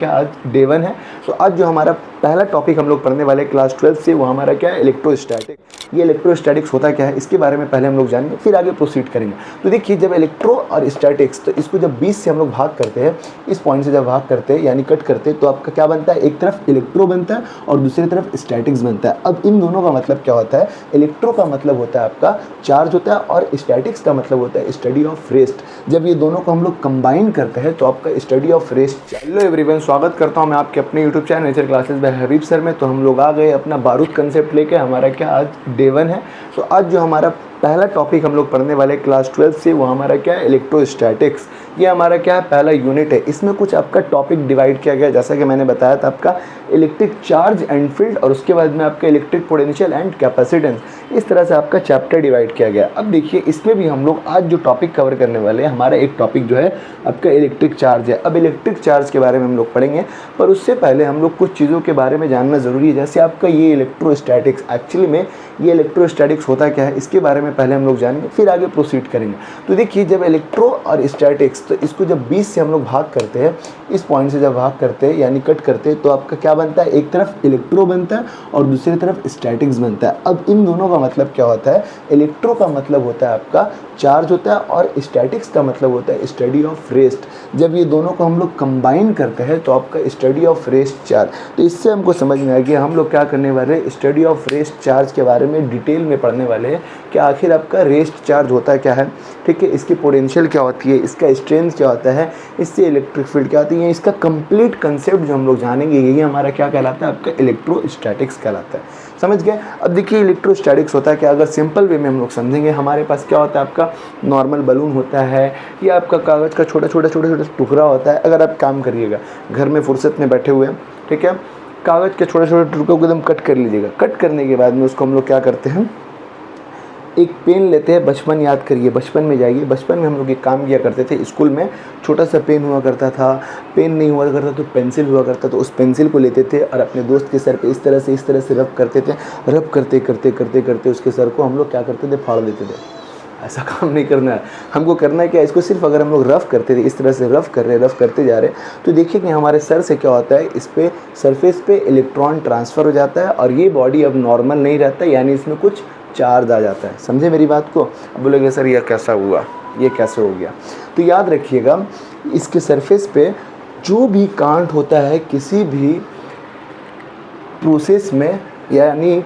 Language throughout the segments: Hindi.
क्या आज डे 1 है। तो आज जो हमारा पहला टॉपिक हम लोग पढ़ने वाले क्लास 12 से वो हमारा क्या है, इलेक्ट्रोस्टैटिक। ये इलेक्ट्रोस्टैटिक्स होता क्या है इसके बारे में पहले हम लोग जानेंगे, फिर आगे प्रोसीड करेंगे। तो देखिए, जब इलेक्ट्रो और स्टैटिक्स, तो इसको जब 20 से हम लोग भाग करते हैं, इस पॉइंट से जब भाग करते हैं यानी कट करते हैं, तो आपका क्या बनता है, एक तरफ इलेक्ट्रो बनता है और दूसरी तरफ स्टैटिक्स बनता है। अब इन दोनों का मतलब क्या होता है, इलेक्ट्रो का मतलब होता है आपका चार्ज होता है और स्टैटिक्स का मतलब होता है स्टडी ऑफ रेस्ट। जब ये दोनों को हम लोग कंबाइन करते हैं तो आपका study of rest. Hello everyone, स्वागत करता हूं मैं आपके अपने YouTube channel nature classes bye हबीब सर में। तो हम लोग आ गए अपना बारूद कंसेप्ट लेके। हमारा क्या आज डे 1 है। तो आज जो हमारा पहला टॉपिक हम लोग पढ़ने वाले क्लास 12 से वो हमारा क्या है, इलेक्ट्रोस्टैटिक्स। ये हमारा क्या है, पहला यूनिट है। इसमें कुछ आपका टॉपिक डिवाइड किया गया, जैसा कि मैंने बताया था, आपका इलेक्ट्रिक चार्ज एंड फील्ड और उसके बाद में आपका इलेक्ट्रिक पोटेंशियल एंड कैपेसिटेंस। इस तरह से आपका चैप्टर डिवाइड किया गया। अब देखिए, इसमें भी हम लोग आज जो टॉपिक कवर करने वाले हैं, हमारा एक टॉपिक जो है आपका इलेक्ट्रिक चार्ज है। अब इलेक्ट्रिक चार्ज के बारे में हम लोग पढ़ेंगे, पर उससे पहले हम लोग कुछ चीज़ों के बारे में जानना ज़रूरी है। जैसे आपका ये इलेक्ट्रोस्टैटिक्स, एक्चुअली में ये इलेक्ट्रोस्टैटिक्स होता क्या है इसके बारे में पहले हम लोग जानेंगे, फिर आगे प्रोसीड करेंगे। तो देखिए, जब इलेक्ट्रो और स्टैटिक्स, तो इसको जब 20 से हम लोग भाग करते हैं, इस पॉइंट से जब भाग करते हैं यानी कट करते हैं, तो आपका क्या बनता है, एक तरफ इलेक्ट्रो बनता है और दूसरी तरफ स्टैटिक्स बनता है। अब इन दोनों का मतलब क्या होता है, इलेक्ट्रो का मतलब होता है आपका चार्ज होता है और स्टैटिक्स का मतलब होता है स्टडी ऑफ रेस्ट। जब ये दोनों को हम लोग कंबाइन करते हैं तो आपका स्टडी ऑफ रेस्ट चार्ज। तो इससे हमको समझ में आ गया हम लोग क्या करने वाले हैं, स्टडी ऑफ रेस्ट चार्ज के बारे में डिटेल में पढ़ने वाले हैं कि आखिर आपका रेस्ट चार्ज होता क्या है, ठीक है, इसकी पोटेंशियल क्या होती है, इसका स्ट्रेंथ क्या होता है, इससे इलेक्ट्रिक फील्ड क्या होती है, इसका कंप्लीट कंसेप्ट जो हम लोग जानेंगे, यही हमारा क्या कहलाता है, आपका इलेक्ट्रोस्टैटिक्स कहलाता है। समझ गए। अब देखिए, इलेक्ट्रोस्टैटिक्स होता है कि अगर सिंपल वे में हम लोग समझेंगे, हमारे पास क्या होता है, आपका नॉर्मल बलून होता है या आपका कागज़ का छोटा छोटा टुकड़ा होता है। अगर आप काम करिएगा, घर में फुर्सत में बैठे हुए हैं, ठीक है, कागज़ के छोटे छोटे टुकड़ों को एकदम कट कर लीजिएगा। कट करने के बाद में उसको हम लोग क्या करते हैं, एक पेन लेते हैं। बचपन याद करिए, बचपन में जाइए। बचपन में हम लोग एक काम किया करते थे, स्कूल में छोटा सा पेन हुआ करता था, पेन नहीं हुआ करता तो पेंसिल हुआ करता। तो उस पेंसिल को लेते थे और अपने दोस्त के सर पे इस तरह से रब करते थे। रब करते करते करते करते उसके सर को हम लोग क्या करते थे, फाड़ देते थे। ऐसा काम नहीं करना है हमको। करना है क्या, इसको सिर्फ अगर हम लोग रफ करते थे, इस तरह से रफ करते जा रहे, तो देखिए कि हमारे सर से क्या होता है, इस पे सरफेस पे इलेक्ट्रॉन ट्रांसफ़र हो जाता है और ये बॉडी अब नॉर्मल नहीं रहता, यानी इसमें कुछ चार्ज आ जाता है। समझे मेरी बात को। अब बोलेंगे सर यह कैसा हुआ, ये कैसे हो गया। तो याद रखिएगा, इसके सरफेस पे जो भी कांट होता है किसी भी प्रोसेस में, यानी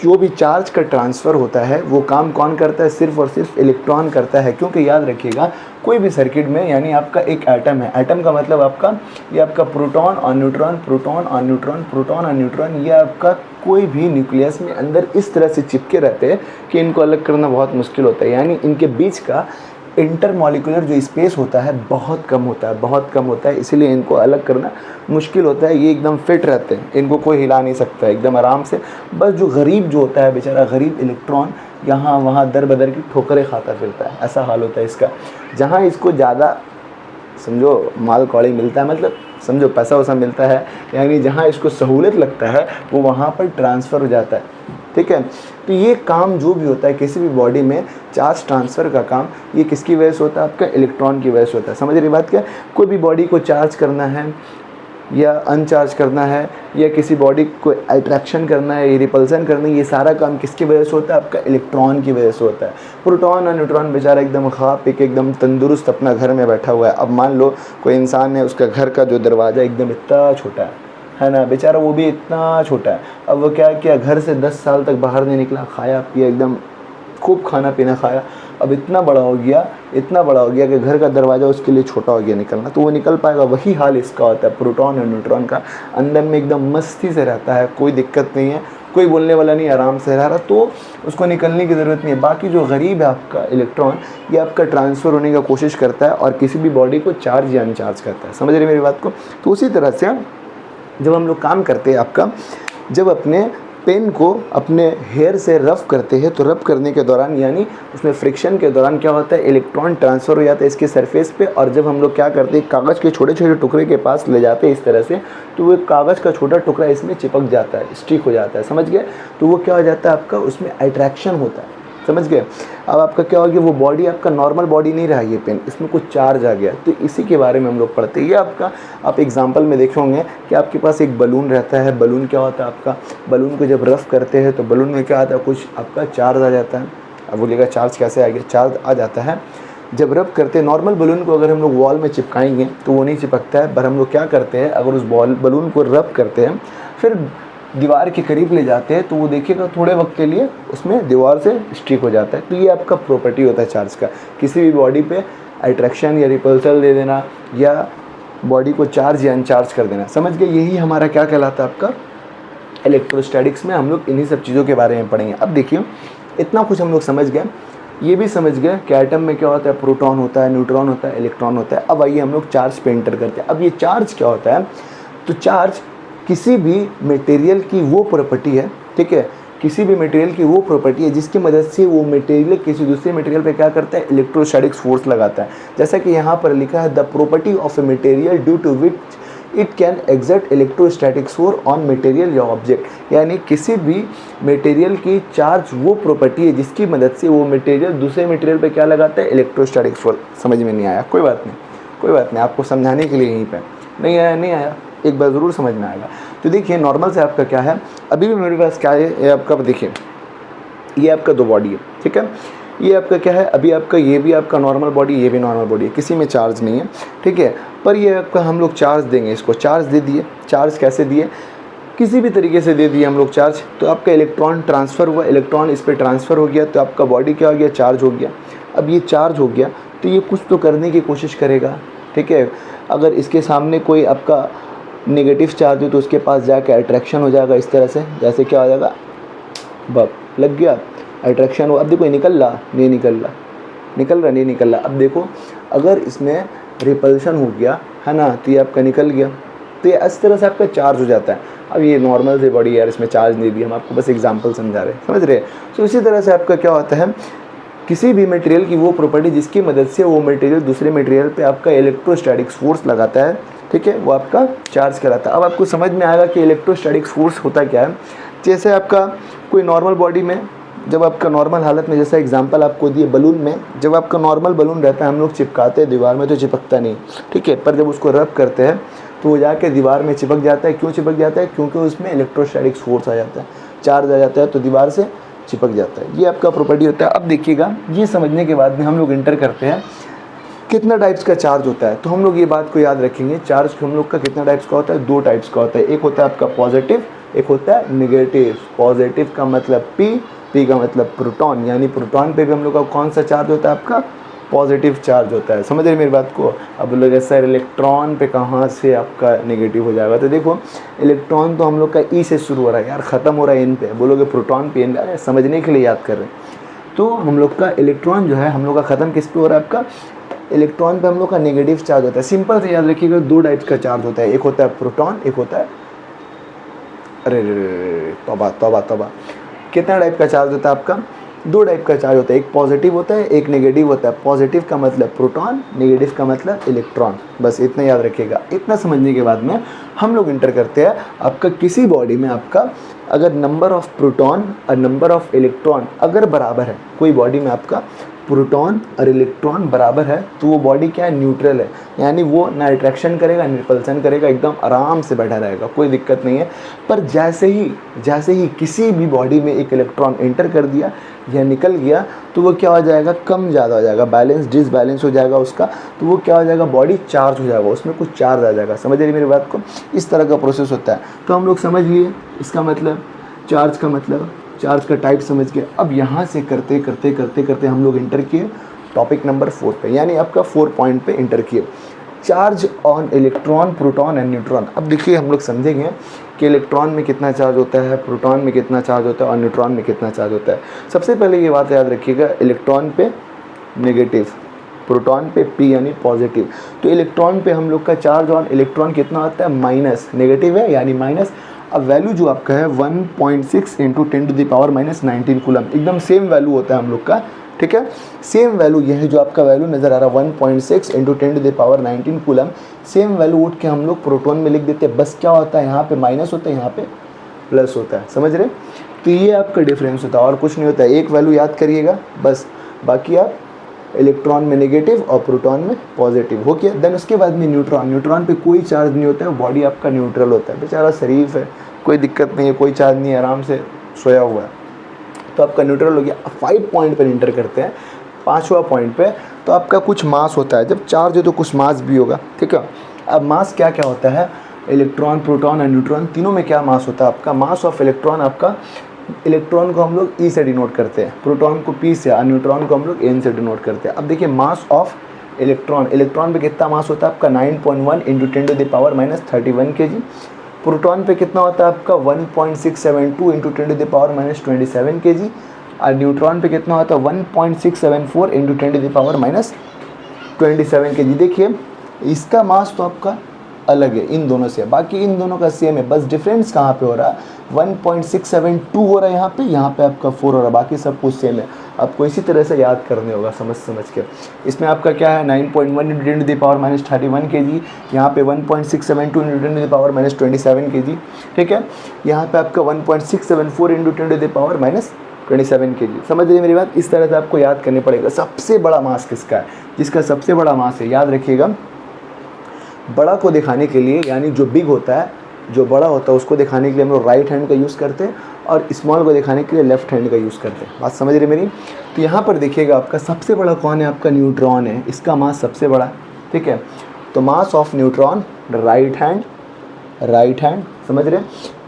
जो भी चार्ज का ट्रांसफ़र होता है, वो काम कौन करता है, सिर्फ और सिर्फ इलेक्ट्रॉन करता है। क्योंकि याद रखिएगा, कोई भी सर्किट में, यानी आपका एक एटम है, एटम का मतलब आपका ये आपका प्रोटॉन और न्यूट्रॉन, प्रोटॉन और न्यूट्रॉन, प्रोटॉन और न्यूट्रॉन, ये आपका कोई भी न्यूक्लियस में अंदर इस तरह से चिपके रहते हैं कि इनको अलग करना बहुत मुश्किल होता है। यानी इनके बीच का इंटरमॉलिक्यूलर जो स्पेस होता है बहुत कम होता है, इसीलिए इनको अलग करना मुश्किल होता है। ये एकदम फिट रहते हैं, इनको कोई हिला नहीं सकता, एकदम आराम से। बस जो गरीब जो होता है, बेचारा गरीब इलेक्ट्रॉन, यहाँ वहाँ दर बदर की ठोकरें खाता फिरता है, ऐसा हाल होता है इसका। जहाँ इसको ज़्यादा समझो माल कौड़ी मिलता है, मतलब समझो पैसा वैसा मिलता है, यानी जहाँ इसको सहूलियत लगता है वो वहाँ पर ट्रांसफ़र हो जाता है, ठीक है। तो ये काम जो भी होता है किसी भी बॉडी में, चार्ज ट्रांसफ़र का काम, ये किसकी वजह से होता है, आपका इलेक्ट्रॉन की वजह से होता है। समझ रही बात क्या। कोई भी बॉडी को चार्ज करना है या अनचार्ज करना है, या किसी बॉडी को अट्रैक्शन करना है या रिपल्सन करना है, ये सारा काम किसकी वजह से होता है, आपका इलेक्ट्रॉन की वजह से होता है। प्रोटॉन और न्यूट्रॉन बेचारा एकदम खा पी के एकदम तंदुरुस्त अपना घर में बैठा हुआ है। अब मान लो कोई इंसान है, उसका घर का जो दरवाज़ा एकदम इतना छोटा है ना, बेचारा वो भी इतना छोटा है। अब वो क्या किया, घर से 10 साल तक बाहर नहीं निकला, खाया पिया, एकदम खूब खाना पीना खाया, अब इतना बड़ा हो गया कि घर का दरवाज़ा उसके लिए छोटा हो गया निकलना, तो वो निकल पाएगा। वही हाल इसका होता है, प्रोटॉन और न्यूट्रॉन का। अंदर में एकदम मस्ती से रहता है, कोई दिक्कत नहीं है, कोई बोलने वाला नहीं, आराम से रह रहा, तो उसको निकलने की ज़रूरत नहीं है। बाकी जो गरीब है आपका इलेक्ट्रॉन, ये आपका ट्रांसफ़र होने का कोशिश करता है और किसी भी बॉडी को चार्ज या अनचार्ज करता है। समझ रहे मेरी बात को। तो उसी तरह से जब हम लोग काम करते हैं, आपका जब अपने पेन को अपने हेयर से रफ़ करते हैं, तो रफ़ करने के दौरान, यानी उसमें फ्रिक्शन के दौरान क्या होता है, इलेक्ट्रॉन ट्रांसफ़र हो जाता है इसके सरफेस पे। और जब हम लोग क्या करते हैं, कागज़ के छोटे छोटे टुकड़े के पास ले जाते हैं इस तरह से, तो वो कागज़ का छोटा टुकड़ा इसमें चिपक जाता है, स्टिक हो जाता है। समझ गए। तो वो क्या हो जाता है, आपका उसमें अट्रैक्शन होता है, समझ गए। अब आपका क्या हो गया, वो बॉडी आपका नॉर्मल बॉडी नहीं रहा ये पेन, इसमें कुछ चार्ज आ गया, तो इसी के बारे में हम लोग पढ़ते हैं। ये आपका आप एग्जांपल में देखे होंगे कि आपके पास एक बलून रहता है, बलून क्या होता है आपका, बलून को जब रफ करते हैं तो बलून में क्या आता है, कुछ आपका चार्ज आ जाता है। अब बोलिएगा चार्ज कैसे आ गया, चार्ज आ जाता है जब रब करते हैं। नॉर्मल बलून को अगर हम लोग वॉल में चिपकाएंगे तो वो नहीं चिपकता है, पर हम लोग क्या करते हैं, अगर उस बलून को रब करते हैं फिर दीवार के करीब ले जाते हैं तो वो देखिएगा थोड़े वक्त के लिए उसमें दीवार से स्टिक हो जाता है। तो ये आपका प्रॉपर्टी होता है चार्ज का, किसी भी बॉडी पे अट्रैक्शन या रिपल्सल दे देना या बॉडी को चार्ज या अनचार्ज कर देना। समझ गए, यही हमारा क्या कहलाता है आपका इलेक्ट्रोस्टैटिक्स में हम लोग इन्हीं सब चीज़ों के बारे में पढ़ेंगे। अब देखिए इतना कुछ हम लोग समझ गए, ये भी समझ गए कि एटम में क्या होता है, प्रोटॉन होता है, न्यूट्रॉन होता है, इलेक्ट्रॉन होता है। अब आइए हम लोग चार्ज पे एंटर करते हैं। अब ये चार्ज क्या होता है, तो चार्ज किसी भी मटेरियल की वो प्रॉपर्टी है, ठीक है, किसी भी मटेरियल की वो प्रॉपर्टी है जिसकी मदद से वो मटेरियल किसी दूसरे मटेरियल पे क्या करता है, इलेक्ट्रोस्टैटिक्स फोर्स लगाता है। जैसा कि यहाँ पर लिखा है, the property of a material due to which it can exert electrostatic force on material या ऑब्जेक्ट। यानी किसी भी मटेरियल की चार्ज वो प्रॉपर्टी है जिसकी मदद से वो मटेरियल दूसरे मटेरियल पे क्या लगाता है, इलेक्ट्रोस्टैटिक फोर्स। समझ में नहीं आया, कोई बात नहीं, कोई बात नहीं, आपको समझाने के लिए यहीं पे नहीं आया, नहीं आया, एक बार ज़रूर समझ में आएगा। तो देखिए नॉर्मल से आपका क्या है, अभी भी मेरे पास क्या है, ये आपका देखिए ये आपका दो बॉडी है, ठीक है, ये आपका क्या है, अभी आपका ये भी आपका नॉर्मल बॉडी, ये भी नॉर्मल बॉडी है, किसी में चार्ज नहीं है, ठीक है, पर ये आपका हम लोग चार्ज देंगे, इसको चार्ज दे दिए। चार्ज कैसे दिए, किसी भी तरीके से दे दिए हम लोग चार्ज, तो आपका इलेक्ट्रॉन ट्रांसफ़र हुआ, इलेक्ट्रॉन इस पर ट्रांसफ़र हो गया, तो आपका बॉडी क्या हो गया, चार्ज हो गया। अब ये चार्ज हो गया तो ये कुछ तो करने की कोशिश करेगा, ठीक है। अगर इसके सामने कोई आपका नेगेटिव चार्ज हो तो उसके पास जाके अट्रैक्शन हो जाएगा इस तरह से, जैसे क्या हो जाएगा, बब लग गया, अट्रैक्शन हो। अब देखो निकल रहा नहीं निकल रहा, निकल रहा नहीं निकल रहा। अब देखो अगर इसमें रिपल्शन हो गया है ना, तो ये आपका निकल गया, तो ये इस तरह से आपका चार्ज हो जाता है। अब ये नॉर्मल से बॉडी यार, इसमें चार्ज नहीं दिया, हम आपको बस एग्जांपल समझा रहे हैं, समझ रहे हैं। तो इसी तरह से आपका क्या होता है, किसी भी मटेरियल की वो प्रॉपर्टी जिसकी मदद से वो मटेरियल दूसरे मटेरियल पे आपका इलेक्ट्रोस्टैटिक फोर्स लगाता है, ठीक है, वो आपका चार्ज कहलाता है। अब आपको समझ में आएगा कि इलेक्ट्रोस्टैटिक फोर्स होता क्या है। जैसे आपका कोई नॉर्मल बॉडी में, जब आपका नॉर्मल हालत में, जैसा एग्जांपल आपको दिए बलून में, जब आपका नॉर्मल बलून रहता है हम लोग चिपकाते हैं दीवार में तो चिपकता नहीं, ठीक है, पर जब उसको रब करते हैं तो वो जाके दीवार में चिपक जाता है। क्यों चिपक जाता है, क्योंकि उसमें इलेक्ट्रोस्टैटिक फोर्स आ जाता है, चार्ज आ जाता है, तो दीवार से चिपक जाता है। ये आपका प्रॉपर्टी होता है। अब देखिएगा, ये समझने के बाद में हम लोग इंटर करते हैं कितना टाइप्स का चार्ज होता है। तो हम लोग ये बात को याद रखेंगे, चार्ज हम लोग का कितना टाइप्स का होता है, दो टाइप्स का होता है। एक होता है आपका पॉजिटिव, एक होता है नेगेटिव। पॉजिटिव का मतलब पी का मतलब प्रोटॉन, यानी प्रोटॉन पे भी हम लोग का कौन सा चार्ज होता है, आपका पॉजिटिव चार्ज होता है। समझ रहे मेरी बात को। अब लोग सर इलेक्ट्रॉन पे कहाँ से आपका नेगेटिव हो जाएगा, तो देखो इलेक्ट्रॉन तो हम लोग का ई से शुरू हो रहा है यार, ख़त्म हो रहा है एन पे, बोलोगे प्रोटॉन पे एन, अरे समझने के लिए याद कर रहे हैं। तो हम लोग का इलेक्ट्रॉन जो है हम लोग का ख़त्म किस पे हो रहा है, आपका इलेक्ट्रॉन पे हम लोग का नेगेटिव चार्ज होता है। सिंपल से याद रखिएगा, दो टाइप्स का चार्ज होता है, एक होता है प्रोटॉन, एक होता है, अरे तौबा तौबा तौबा, कितना टाइप का चार्ज होता है आपका, दो टाइप का चार्ज होता है, एक पॉजिटिव होता है, एक नेगेटिव होता है। पॉजिटिव का मतलब प्रोटॉन, नेगेटिव का मतलब इलेक्ट्रॉन। बस इतना याद रखिएगा। इतना समझने के बाद में हम लोग इंटर करते हैं आपका किसी बॉडी में आपका अगर नंबर ऑफ प्रोटॉन और नंबर ऑफ इलेक्ट्रॉन अगर बराबर है, कोई बॉडी में आपका प्रोटॉन और इलेक्ट्रॉन बराबर है, तो वो बॉडी क्या है, न्यूट्रल है, यानी वो ना अट्रैक्शन करेगा ना रिपल्सन करेगा, एकदम आराम से बैठा रहेगा, कोई दिक्कत नहीं है। पर जैसे ही किसी भी बॉडी में एक इलेक्ट्रॉन एंटर कर दिया या निकल गया, तो वो क्या हो जाएगा, कम ज़्यादा हो जाएगा, बैलेंस डिसबैलेंस हो जाएगा उसका, तो वो क्या हो जाएगा, बॉडी चार्ज हो जाएगा, उसमें कुछ चार्ज आ जाएगा। समझ रही मेरी बात को। इस तरह का प्रोसेस होता है। तो हम लोग समझ लिए इसका मतलब, चार्ज का मतलब, चार्ज का टाइप समझ गए। अब यहाँ से करते करते करते करते हम लोग इंटर किए टॉपिक नंबर 4 पे, यानी आपका 4 पॉइंट पे इंटर किए, charge on electron, proton and neutron. अब देखिए हम लोग समझेंगे कि इलेक्ट्रॉन में कितना चार्ज होता है, प्रोटॉन में कितना चार्ज होता है और न्यूट्रॉन में कितना चार्ज होता है। सबसे पहले ये बात याद रखिएगा, इलेक्ट्रॉन पे नेगेटिव, प्रोटॉन पे पी यानी पॉजिटिव। तो इलेक्ट्रॉन पे हम लोग का चार्ज ऑन इलेक्ट्रॉन कितना होता है, माइनस, नेगेटिव है यानी माइनस। अब वैल्यू जो आपका है 1.6 इंटू 10⁻⁻19 कूलम, एकदम सेम वैल्यू होता है हम लोग का, ठीक है, सेम वैल्यू। यह है जो आपका वैल्यू नज़र आ रहा है 1.6 इंटू 10⁻19 कूलम, सेम वैल्यू उठ के हम लोग प्रोटॉन में लिख देते हैं। बस क्या होता है, यहाँ पे माइनस होता है, यहाँ पे प्लस होता है। समझ रहे। तो ये आपका डिफरेंस होता है और कुछ नहीं होता है। एक वैल्यू याद करिएगा बस, बाकी आप इलेक्ट्रॉन में नेगेटिव और प्रोटॉन में पॉजिटिव हो गया। देन उसके बाद में न्यूट्रॉन, न्यूट्रॉन पे कोई चार्ज नहीं होता है, बॉडी आपका न्यूट्रल होता है, बेचारा शरीफ है, कोई दिक्कत नहीं है, कोई चार्ज नहीं है, आराम से सोया हुआ है, तो आपका न्यूट्रल हो गया। 5 पॉइंट पर इंटर करते हैं, 5वां पॉइंट पे, तो आपका कुछ मास होता है, जब चार्ज हो तो कुछ मास भी होगा, ठीक है। अब मास क्या क्या होता है, इलेक्ट्रॉन, प्रोटॉन और न्यूट्रॉन तीनों में क्या मास होता है आपका, मास ऑफ इलेक्ट्रॉन आपका, इलेक्ट्रॉन को हम लोग ई से डिनोट करते हैं, प्रोटॉन को पी से और न्यूट्रॉन को हम लोग एन से डिनोट करते हैं। अब देखिए मास ऑफ इलेक्ट्रॉन, इलेक्ट्रॉन पे कितना मास होता है आपका 9.1 × 10⁻³ kg। प्रोटॉन पे कितना होता है आपका 1.672 × 10⁻27 kg। और न्यूट्रॉन पे कितना होता है 1.674 × 10⁻27 kg। देखिए इसका मास तो आपका अलग है इन दोनों से, बाकी इन दोनों का सेम है, बस डिफरेंस कहाँ पे हो रहा है, 1.672 हो रहा है यहाँ पे आपका 4 हो रहा है, बाकी सब कुछ सेम है। आपको इसी तरह से याद करने होगा समझ के। इसमें आपका क्या है 9.1 × 10⁻31 kg, यहाँ पे 1.672 × 10⁻27 kg, ठीक है। यहाँ पे आपका 1.674 × 10⁻27 kg। समझ रहे मेरी बात, इस तरह से आपको याद करने पड़ेगा। सबसे बड़ा मास किसका है, जिसका सबसे बड़ा मास है, याद रखिएगा, बड़ा को दिखाने के लिए, यानी जो बिग होता है, जो बड़ा होता है उसको दिखाने के लिए हम लोग राइट हैंड का यूज़ करते हैं और स्मॉल को दिखाने के लिए लेफ्ट हैंड का यूज़ करते हैं। बात समझ रहे मेरी। तो यहाँ पर देखिएगा आपका सबसे बड़ा कौन है, आपका न्यूट्रॉन है, इसका मास सबसे बड़ा, ठीक है। तो mass of neutron right hand, समझ रहे,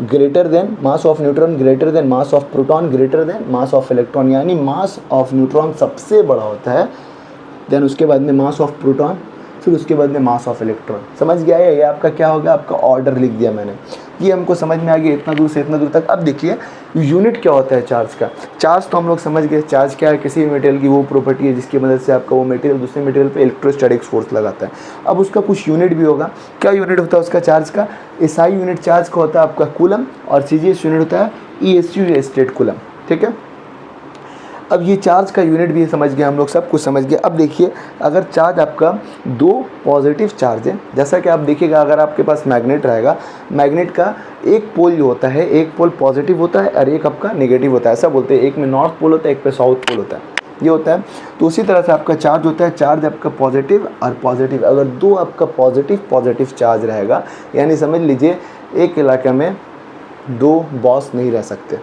greater then mass of neutron, greater then mass of proton, greater then mass of electron, यानी मास ऑफ न्यूट्रॉन सबसे बड़ा होता है, देन उसके बाद में मास ऑफ प्रोटॉन, फिर उसके बाद में मास ऑफ इलेक्ट्रॉन। समझ गया है, ये आपका क्या होगा, आपका ऑर्डर लिख दिया मैंने, ये हमको समझ में आ गया इतना दूर से इतना दूर तक। अब देखिए यूनिट क्या होता है चार्ज का, चार्ज तो हम लोग समझ गए, चार्ज क्या है, किसी भी मटेरियल की वो प्रॉपर्टी है जिसकी मदद से आपका वो मटेरियल दूसरे मटेरियल पे इलेक्ट्रोस्टैटिक फोर्स लगाता है। अब उसका कुछ यूनिट भी होगा, क्या यूनिट होता है उसका चार्ज का, एसआई यूनिट चार्ज का होता है आपका कूलम, और सीजीएस यूनिट होता है ईएसयू स्टेट कूलम, ठीक है। अब ये चार्ज का यूनिट भी समझ गए हम लोग, सब कुछ समझ गए। अब देखिए अगर चार्ज आपका 2 पॉजिटिव चार्ज है, जैसा कि आप देखिएगा अगर आपके पास मैग्नेट रहेगा, मैग्नेट का एक पोल जो होता है, एक पोल पॉजिटिव होता है और एक आपका नेगेटिव होता है, ऐसा बोलते हैं, एक में नॉर्थ पोल होता है, एक पे साउथ पोल होता है, ये होता है। तो उसी तरह से आपका चार्ज होता है, चार्ज आपका पॉजिटिव और पॉजिटिव, अगर 2 आपका पॉजिटिव चार्ज रहेगा, यानी समझ लीजिए एक इलाके में 2 बॉस नहीं रह सकते,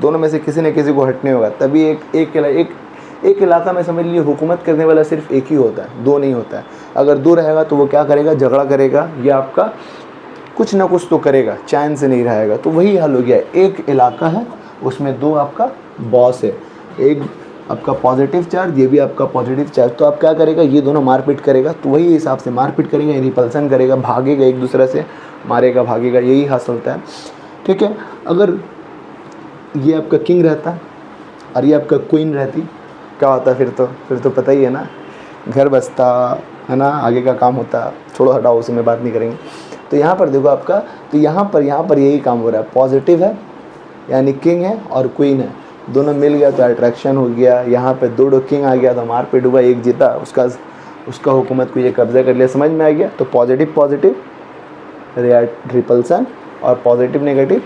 दोनों में से किसी न किसी को हटने होगा, तभी एक इलाका में समझ लीजिए हुकूमत करने वाला सिर्फ एक ही होता है, 2 नहीं होता है। अगर 2 रहेगा तो वो क्या करेगा, झगड़ा करेगा या आपका कुछ ना कुछ तो करेगा, चैन से नहीं रहेगा। तो वही हाल हो गया, एक इलाका है उसमें 2 आपका बॉस है, एक आपका पॉजिटिव चार्ज, ये भी आपका पॉजिटिव चार्ज, तो आप क्या करेगा, ये दोनों मारपीट करेगा, तो वही हिसाब से मारपीट करेगा, रिपल्सन करेगा, भागेगा एक दूसरे से, मारेगा भागेगा, यही हासिल होता है, ठीक है। अगर ये आपका किंग रहता और ये आपका क्वीन रहती, क्या होता, फिर तो पता ही है ना, घर बसता है ना, आगे का काम होता, छोड़ो हटाओ उसमें बात नहीं करेंगे। तो यहाँ पर देखो आपका, तो यहाँ पर यही काम हो रहा है, पॉजिटिव है यानी किंग है और क्वीन है, दोनों मिल गया तो अट्रैक्शन हो गया, यहाँ पे 2 किंग आ गया तो मारपीट हुआ, एक जीता, उसका हुकूमत को ये कब्जा कर लिया, समझ में आ गया। तो पॉजिटिव रिपल्सन और पॉजिटिव नेगेटिव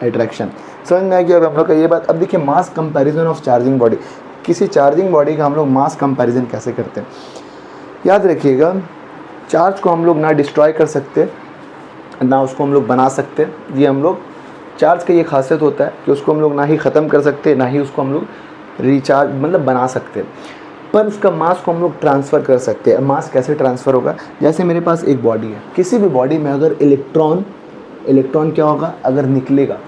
अट्रैक्शन, समझ में आ गया अब हम लोग का ये बात। अब देखिए मास कंपैरिजन ऑफ चार्जिंग बॉडी, किसी चार्जिंग बॉडी का हम लोग मास कंपैरिजन कैसे करते हैं, याद रखिएगा, चार्ज को हम लोग ना डिस्ट्रॉय कर सकते ना उसको हम लोग बना सकते, ये हम लोग, चार्ज का ये खासियत होता है कि उसको हम लोग ना ही ख़त्म कर सकते ना ही उसको हम लोग रिचार्ज मतलब बना सकते, पर उसका मास को हम लोग ट्रांसफ़र कर सकते हैं। मास कैसे ट्रांसफ़र होगा, जैसे मेरे पास एक बॉडी है, किसी भी बॉडी में अगर इलेक्ट्रॉन क्या होगा, अगर निकलेगा,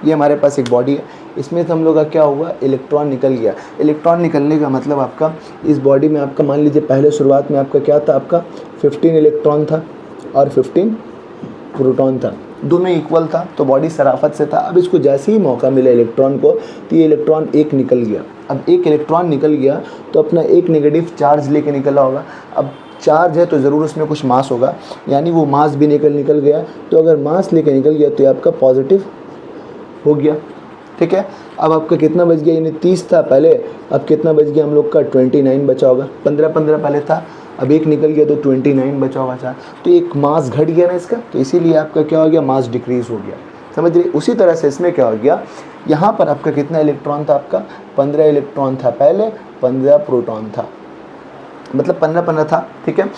ये हमारे पास एक बॉडी है, इसमें से हम लोग का क्या हुआ, इलेक्ट्रॉन निकल गया। इलेक्ट्रॉन निकलने का मतलब आपका इस बॉडी में आपका मान लीजिए पहले शुरुआत में आपका क्या था, आपका 15 इलेक्ट्रॉन था और 15 प्रोटॉन था, दोनों इक्वल था, तो बॉडी शराफत से था। अब इसको जैसे ही मौका मिला इलेक्ट्रॉन को, तो ये इलेक्ट्रॉन एक निकल गया। अब एक इलेक्ट्रॉन निकल गया तो अपना एक नेगेटिव चार्ज लेके निकला होगा। अब चार्ज है तो ज़रूर उसमें कुछ मास होगा, यानी वो मास भी निकल गया। तो अगर मास लेके निकल गया तो ये आपका पॉजिटिव हो गया, ठीक है। अब आपका कितना बच गया, यानी 30 था पहले, अब कितना बच गया हम लोग का 29 बचा होगा। 15 पहले था, अब एक निकल गया तो 29 बचा होगा चार, तो एक मास घट गया ना इसका, तो इसीलिए आपका क्या हो गया, मास डिक्रीज हो गया। समझ रही। उसी तरह से इसमें क्या हो गया, यहाँ पर आपका कितना इलेक्ट्रॉन था, आपका 15 इलेक्ट्रॉन था, पहले 15 प्रोटॉन था, मतलब 15 था, ठीक है।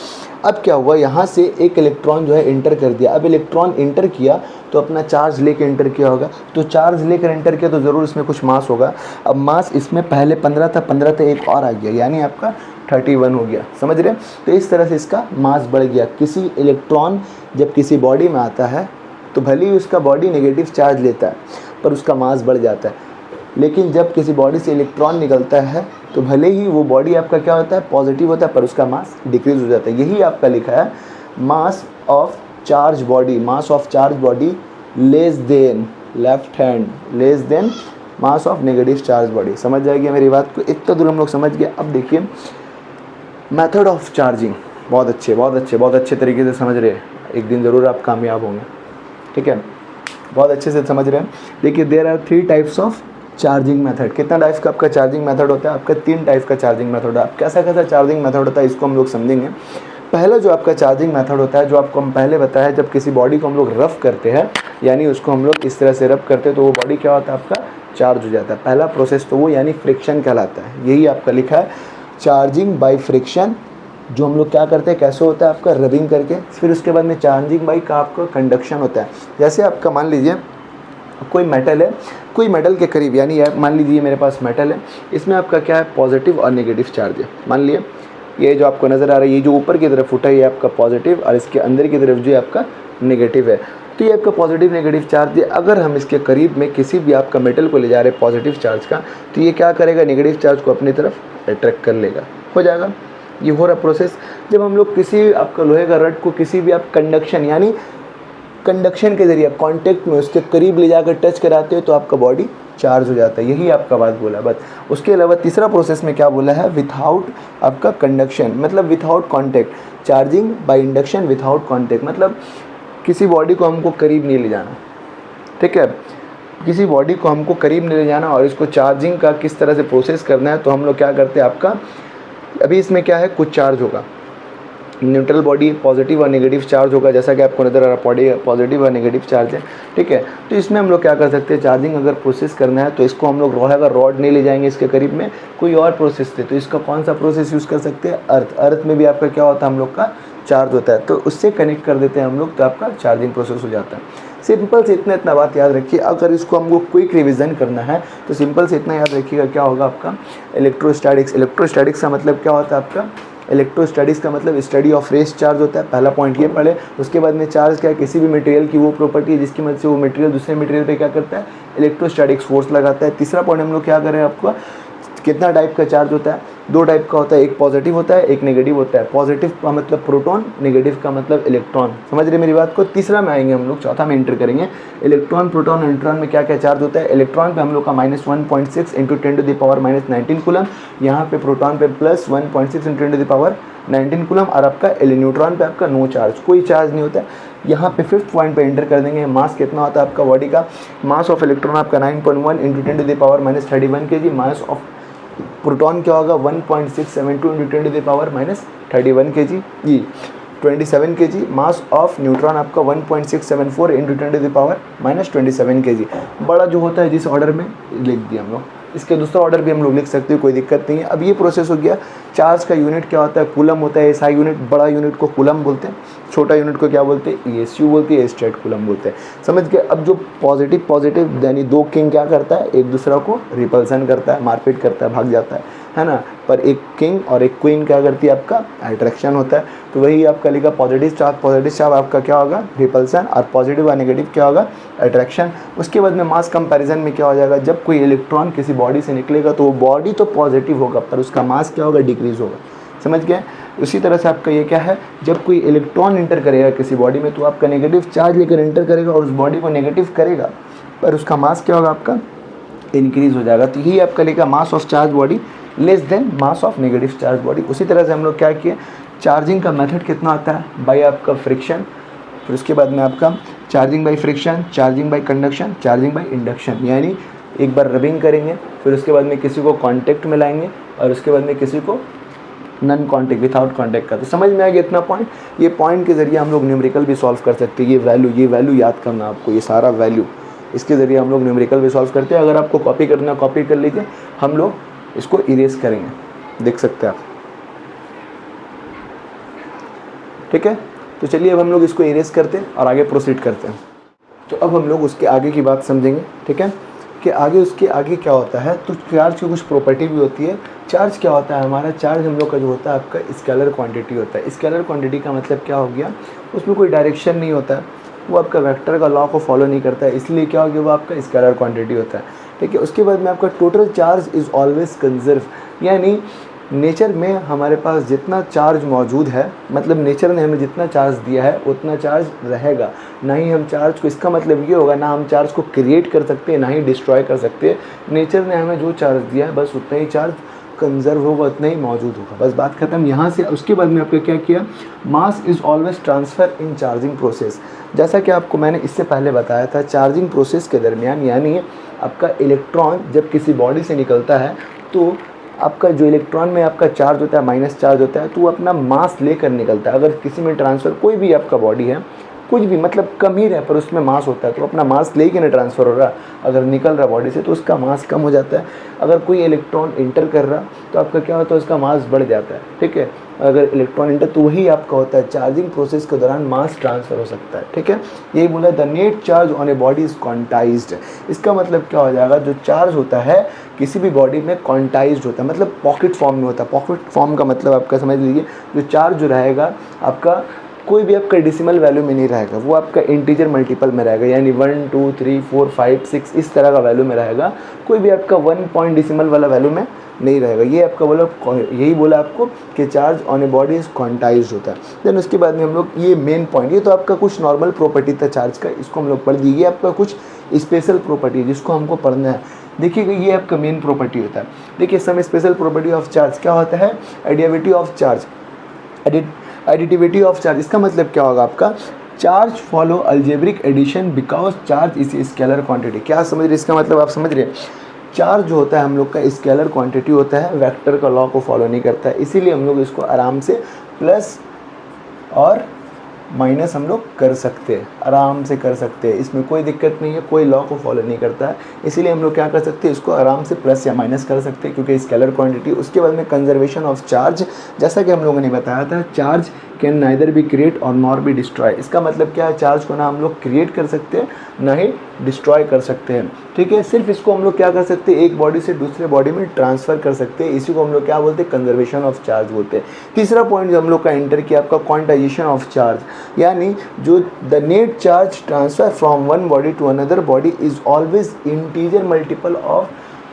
अब क्या हुआ, यहाँ से एक इलेक्ट्रॉन जो है इंटर कर दिया। अब इलेक्ट्रॉन इंटर किया तो अपना चार्ज लेकर इंटर किया होगा, तो चार्ज लेकर इंटर किया तो ज़रूर इसमें कुछ मास होगा। अब मास इसमें पहले 15 था, 15 था एक और आ गया, यानी आपका 31 हो गया, समझ रहे। तो इस तरह से इसका मास बढ़ गया। किसी इलेक्ट्रॉन जब किसी बॉडी में आता है तो भले ही उसका बॉडी नेगेटिव चार्ज लेता है पर उसका मास बढ़ जाता है, लेकिन जब किसी बॉडी से इलेक्ट्रॉन निकलता है तो भले ही वो बॉडी आपका क्या होता है, पॉजिटिव होता है, पर उसका मास डिक्रीज हो जाता है। यही आपका लिखा है mass of charge body, mass of charge body less than left hand, less then mass of negative charge body. समझ जाएगी मेरी बात को, इतना दूर हम लोग समझ गए। अब देखिए मेथड ऑफ चार्जिंग, बहुत अच्छे तरीके से समझ रहे हैं, एक दिन ज़रूर आप कामयाब होंगे, ठीक है, बहुत अच्छे से समझ रहे हैं। देखिए there are 3 types of charging method. कितना टाइप्स का आपका चार्जिंग मेथड होता है, आपका 3 टाइप का चार्जिंग मेथड है। कैसा चार्जिंग मेथड होता है इसको हम लोग समझेंगे। पहला जो आपका चार्जिंग मेथड होता है, जो आपको हम पहले बताया, जब किसी बॉडी को हम लोग रफ़ करते हैं, यानी उसको हम लोग इस तरह से रफ़ करते हैं तो वो बॉडी क्या होता है, आपका चार्ज हो जाता है। पहला प्रोसेस तो वो यानी फ्रिक्शन कहलाता है। यही आपका लिखा है चार्जिंग बाई फ्रिक्शन, जो हम लोग क्या करते हैं, कैसे होता है आपका रबिंग करके। फिर उसके बाद में चार्जिंग बाई का आपका कंडक्शन होता है। जैसे आपका मान लीजिए कोई मेटल है, कोई मेटल के करीब, यानी मान लीजिए मेरे पास मेटल है, इसमें आपका क्या है, पॉजिटिव और नेगेटिव चार्ज है। मान लिए ये जो आपको नज़र आ रहा है, ये जो ऊपर की तरफ उठा है ये आपका पॉजिटिव और इसके अंदर की तरफ जो है आपका नेगेटिव है। तो ये आपका पॉजिटिव नेगेटिव चार्ज है। अगर हम इसके करीब में किसी भी आपका मेटल को ले जा रहे हैं पॉजिटिव चार्ज का, तो ये क्या करेगा, नेगेटिव चार्ज को अपनी तरफ अट्रैक्ट कर लेगा, हो जाएगा। ये हो रहा प्रोसेस। जब हम लोग किसी आपका लोहे का रड को किसी भी आप कंडक्शन यानी कंडक्शन के जरिए कॉन्टेक्ट में उसके करीब ले जाकर टच कराते हो तो आपका बॉडी चार्ज हो जाता है। यही आपका बात बोला बस। उसके अलावा तीसरा प्रोसेस में क्या बोला है, विथआउट आपका कंडक्शन, मतलब without contact, charging by induction without contact, मतलब किसी बॉडी को हमको करीब नहीं ले जाना, ठीक है, किसी बॉडी को हमको करीब नहीं ले जाना और इसको चार्जिंग का किस तरह से प्रोसेस करना है। तो हम लोग क्या करते हैं, आपका अभी इसमें क्या है, कुछ चार्ज होगा, न्यूट्रल बॉडी पॉजिटिव और नेगेटिव चार्ज होगा, जैसा कि आपको नज़र आ रहा है बॉडी पॉजिटिव और नेगेटिव चार्ज है, ठीक है। तो इसमें हम लोग क्या कर सकते हैं, चार्जिंग अगर प्रोसेस करना है तो इसको हम लोग लोहे का रॉड नहीं ले जाएंगे इसके करीब में, कोई और प्रोसेस थे, तो इसका कौन सा प्रोसेस यूज़ कर सकते हैं, अर्थ में भी आपका क्या होता है, हम लोग का चार्ज होता है, तो उससे कनेक्ट कर देते हैं हम लोग, तो आपका चार्जिंग प्रोसेस हो जाता है। सिंपल से इतना बात याद रखिए। अगर इसको हमको क्विक रिवीजन करना है तो सिंपल से इतना याद रखिएगा, क्या होगा आपका इलेक्ट्रोस्टैटिक्स। इलेक्ट्रोस्टैटिक्स का मतलब क्या होता है, आपका इलेक्ट्रोस्टैटिक्स का मतलब स्टडी ऑफ रेस चार्ज होता है। पहला पॉइंट ये पढ़े। उसके बाद में चार्ज क्या है, किसी भी मटेरियल की वो प्रॉपर्टी है जिसकी मदद से वो मटेरियल दूसरे मटेरियल पे क्या करता है, इलेक्ट्रोस्टैटिक्स फोर्स लगाता है। तीसरा पॉइंट हम लोग क्या करें, आपको कितना टाइप का चार्ज होता है, 2 टाइप का होता है, एक पॉजिटिव होता है, एक नेगेटिव होता है। पॉजिटिव का मतलब प्रोटॉन, नेगेटिव का मतलब इलेक्ट्रॉन। समझ रहे मेरी बात को। तीसरा में आएंगे हम लोग, चौथा में एंटर करेंगे। इलेक्ट्रॉन, प्रोटॉन, न्यूट्रॉन में क्या क्या चार्ज होता है। इलेक्ट्रॉन पे हम लोग का -1.6 × 10⁻⁻19 कूलम, यहाँ पे प्रोटॉन पे +1.6 × 10⁻19 कूलम, और आपका न्यूट्रॉन पे आपका नो चार्ज, कोई चार्ज नहीं होता है। यहाँ पे 5th पॉइंट पे एंटर कर देंगे। मास कितना होता है आपका बॉडी का, मास ऑफ इलेक्ट्रॉन आपका 9.1 × 10⁻31 kg, मास ऑफ प्रोटॉन क्या होगा 1.672 × 10⁻31 kg, ये 27 kg। मास ऑफ न्यूट्रॉन आपका 1.674 × 10⁻27 kg। बड़ा जो होता है जिस ऑर्डर में लिख दिया हम लोग, इसके दूसरा ऑर्डर भी हम लोग लिख सकते हैं, कोई दिक्कत नहीं है। अब ये प्रोसेस हो गया। चार्ज का यूनिट क्या होता है, कूलम होता है। एसआई यूनिट, बड़ा यूनिट को कूलम बोलते हैं, छोटा यूनिट को क्या बोलते हैं, एसयू बोलते हैं, स्ट्रेट कूलम बोलते हैं। समझ गए। अब जो पॉजिटिव यानी 2 किंग क्या करता है, एक दूसरा को रिपल्सन करता है, मारपीट करता है, भाग जाता है ना। पर एक किंग और एक क्वीन क्या करती है, आपका अट्रैक्शन होता है। तो वही आपका लिखा पॉजिटिव चार्ज आपका क्या होगा, रिपल्सन, और पॉजिटिव और नेगेटिव क्या होगा, अट्रैक्शन। उसके बाद में मास कंपैरिजन में क्या हो जाएगा, जब कोई इलेक्ट्रॉन किसी बॉडी से निकलेगा तो वो बॉडी तो पॉजिटिव होगा पर उसका मास क्या होगा, डिक्रीज होगा। समझ गए। उसी तरह से आपका ये क्या है, जब कोई इलेक्ट्रॉन इंटर करेगा किसी बॉडी में तो आपका नेगेटिव चार्ज लेकर इंटर करेगा और उस बॉडी को नेगेटिव करेगा, पर उसका मास क्या होगा, आपका इंक्रीज हो जाएगा। तो यही आपका लिखा mass of charge body less then mass of negative charge body. उसी तरह से हम लोग क्या किए, चार्जिंग का मेथड कितना आता है, बाय आपका फ्रिक्शन। फिर उसके बाद में आपका charging by friction, charging by conduction, charging by induction. यानी एक बार रबिंग करेंगे, फिर उसके बाद में किसी को कांटेक्ट में लाएंगे और उसके बाद में किसी को नॉन कांटेक्ट, विदाउट कांटेक्ट का। तो समझ में आ गया इतना पॉइंट। ये पॉइंट के जरिए हम लोग न्यूमेरिकल भी सॉल्व कर सकते हैं। ये वैल्यू याद करना आपको, ये सारा वैल्यू इसके ज़रिए हम लोग न्यूमेरिकल भी सॉल्व करते हैं। अगर आपको कॉपी करना कॉपी कर लीजिए, हम लोग इसको इरेज करेंगे, देख सकते हैं आप। ठीक है, तो चलिए अब हम लोग इसको इरेज करते हैं और आगे प्रोसीड करते हैं। तो अब हम लोग उसके आगे की बात समझेंगे। ठीक है, कि आगे उसके आगे क्या होता है। तो चार्ज की कुछ प्रॉपर्टी भी होती है। चार्ज क्या होता है हमारा, चार्ज हम लोग का जो होता है आपका स्केलर क्वांटिटी होता है। स्केलर क्वांटिटी का मतलब क्या हो गया, उसमें कोई डायरेक्शन नहीं होता है, वो आपका वेक्टर का लॉ को फॉलो नहीं करता है, इसलिए क्या हो गया, वो आपका स्केलर क्वांटिटी होता है। ठीक है, उसके बाद में आपका total charge is always conserve, यानी नेचर में हमारे पास जितना चार्ज मौजूद है, मतलब नेचर ने हमें जितना चार्ज दिया है उतना चार्ज रहेगा, ना ही हम चार्ज को, इसका मतलब ये होगा ना हम चार्ज को क्रिएट कर सकते हैं ना ही डिस्ट्रॉय कर सकते हैं। नेचर ने हमें जो चार्ज दिया है बस उतना ही चार्ज कंजर्व होगा, उतना ही मौजूद होगा, बस बात खत्म। यहाँ से उसके बाद में आपने क्या किया, mass is always transfer in charging process. जैसा कि आपको मैंने इससे पहले बताया था, चार्जिंग प्रोसेस के दरमियान, यानी आपका इलेक्ट्रॉन जब किसी बॉडी से निकलता है तो आपका जो इलेक्ट्रॉन में आपका चार्ज होता है, माइनस चार्ज होता है, तो वो अपना मास लेकर निकलता है। अगर किसी में ट्रांसफ़र, कोई भी आपका बॉडी है, कुछ भी मतलब कम ही रहे पर उसमें मास होता है, तो अपना मास लेके ना ट्रांसफ़र हो रहा, अगर निकल रहा बॉडी से तो उसका मास कम हो जाता है। अगर कोई इलेक्ट्रॉन इंटर कर रहा तो आपका क्या होता है, उसका मास बढ़ जाता है। ठीक है, अगर इलेक्ट्रॉन इंटर, तो वही आपका होता है चार्जिंग प्रोसेस के दौरान मास ट्रांसफ़र हो सकता है। ठीक है, यही बोला, the net charge on a body is quantized. इसका मतलब क्या हो जाएगा, जो चार्ज होता है किसी भी बॉडी में क्वांटाइज्ड होता है, मतलब पॉकेट फॉर्म में होता है। पॉकेट फॉर्म का मतलब आपका समझ लीजिए, जो चार्ज जो रहेगा आपका कोई भी आपका डेसिमल वैल्यू में नहीं रहेगा, वो आपका इंटीजर मल्टीपल में रहेगा, यानी 1 2 3 4 5 6 इस तरह का वैल्यू में रहेगा। कोई भी आपका 1 पॉइंट डेसिमल वाला वैल्यू में नहीं रहेगा। ये आपका बोला, यही बोला आपको कि charge on a body is quantized होता है। देन उसके बाद में हम लोग ये मेन पॉइंट, ये तो आपका कुछ नॉर्मल प्रॉपर्टी था चार्ज का, इसको हम लोग पढ़ दिए। ये आपका कुछ स्पेशल प्रॉपर्टी है जिसको हमको पढ़ना है। देखिएगा, ये आपका मेन प्रॉपर्टी होता है। देखिए, some special property of charge क्या होता है, additivity of charge, additivity of charge. इसका मतलब क्या होगा आपका, charge follow algebraic addition because charge is scalar quantity. क्या समझ रहे, इसका मतलब आप समझ रहे हैं, चार्ज जो होता है हम लोग का स्केलर क्वांटिटी होता है, वेक्टर का लॉ को फॉलो नहीं करता है, इसीलिए हम लोग इसको आराम से प्लस और माइनस हम लोग कर सकते हैं, आराम से कर सकते हैं, इसमें कोई दिक्कत नहीं है, कोई लॉ को फॉलो नहीं करता है, इसीलिए हम लोग क्या कर सकते हैं, इसको आराम से प्लस या माइनस कर सकते हैं क्योंकि स्केलर क्वांटिटी। उसके बाद में कंजर्वेशन ऑफ चार्ज, जैसा कि हम लोगों ने बताया था, charge can neither be create और नॉर बी डिस्ट्रॉय। इसका मतलब क्या है, चार्ज को ना हम लोग क्रिएट कर सकते हैं ना ही डिस्ट्रॉय कर सकते हैं। ठीक है, सिर्फ इसको हम लोग क्या कर सकते हैं, एक बॉडी से दूसरे बॉडी में ट्रांसफ़र कर सकते हैं, इसी को हम लोग क्या बोलते हैं, कंजर्वेशन ऑफ चार्ज बोलते हैं। तीसरा पॉइंट जो हम लोग का एंटर किया आपका, क्वांटाइजेशन ऑफ चार्ज, यानी जो the net charge transfer from one body to another body is always integer multiple of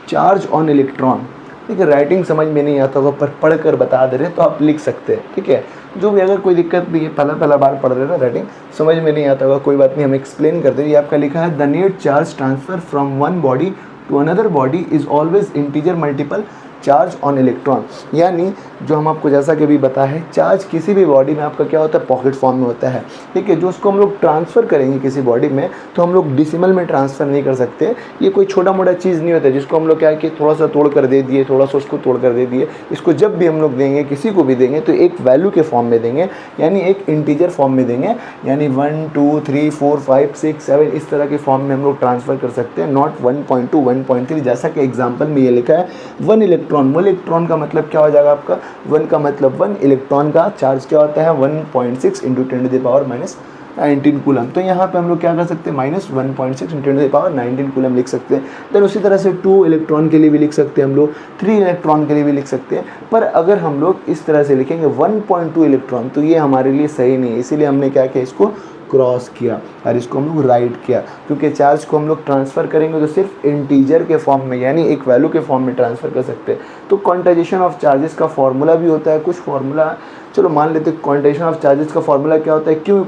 charge on electron. ठीक है, राइटिंग समझ में नहीं आता होगा पर पढ़ कर बता दे रहे तो आप लिख सकते हैं। ठीक है, जो भी अगर कोई दिक्कत भी है, पहला बार पढ़ रहे ना, राइटिंग समझ में नहीं आता होगा, कोई बात नहीं, हम एक्सप्लेन करते हैं। ये आपका लिखा है, the net charge transfer from one body to another body is always integer multiple charge on electron. यानी जो हम आपको जैसा कि भी बताया है, चार्ज किसी भी बॉडी में आपका क्या होता है, पॉकेट फॉर्म में होता है। ठीक है, जो उसको हम लोग ट्रांसफ़र करेंगे किसी बॉडी में, तो हम लोग डिसिमल में ट्रांसफ़र नहीं कर सकते। ये कोई छोटा मोटा चीज़ नहीं होता है जिसको हम लोग क्या है कि थोड़ा सा तोड़ कर दे दिए, थोड़ा सा उसको तोड़ कर दे दिए। इसको जब भी हम लोग देंगे, किसी को भी देंगे, तो एक वैल्यू के फॉर्म में देंगे, यानी एक इंटीजर फॉर्म में देंगे, यानी 1 2 3 4 5 6 7 इस तरह के फॉर्म में हम लोग ट्रांसफ़र कर सकते हैं, नॉट 1.2 1.3। जैसा कि एग्जाम्पल में ये लिखा है, 1 इलेक्ट्रॉन, इलेक्ट्रॉन का मतलब क्या हो जाएगा आपका, 1 का मतलब 1 इलेक्ट्रॉन का चार्ज क्या होता है, 1.6 इंटू 10⁻⁻19 कूलम। तो यहाँ पे हम लोग क्या कर सकते हैं, -1.6 इंटू 10⁻19 कूलम लिख सकते हैं। देन उसी तरह से 2 इलेक्ट्रॉन के लिए भी लिख सकते हैं हम लोग, 3 इलेक्ट्रॉन के लिए भी लिख सकते हैं। पर अगर हम लोग इस तरह से लिखेंगे 1.2 इलेक्ट्रॉन, तो ये हमारे लिए सही नहीं है, इसीलिए हमने क्या किया, इसको क्रॉस किया और इसको हम लोग राइट किया, क्योंकि चार्ज को हम लोग ट्रांसफ़र करेंगे तो सिर्फ इंटीजर के फॉर्म में, यानी एक वैल्यू के फॉर्म में ट्रांसफ़र कर सकते हैं। तो क्वांटाइजेशन ऑफ चार्जेस का फॉर्मूला भी होता है, कुछ फॉर्मूला चलो मान लेते हैं। क्वांटाइजेशन ऑफ चार्जेस का फॉर्मूला क्या होता है, Q =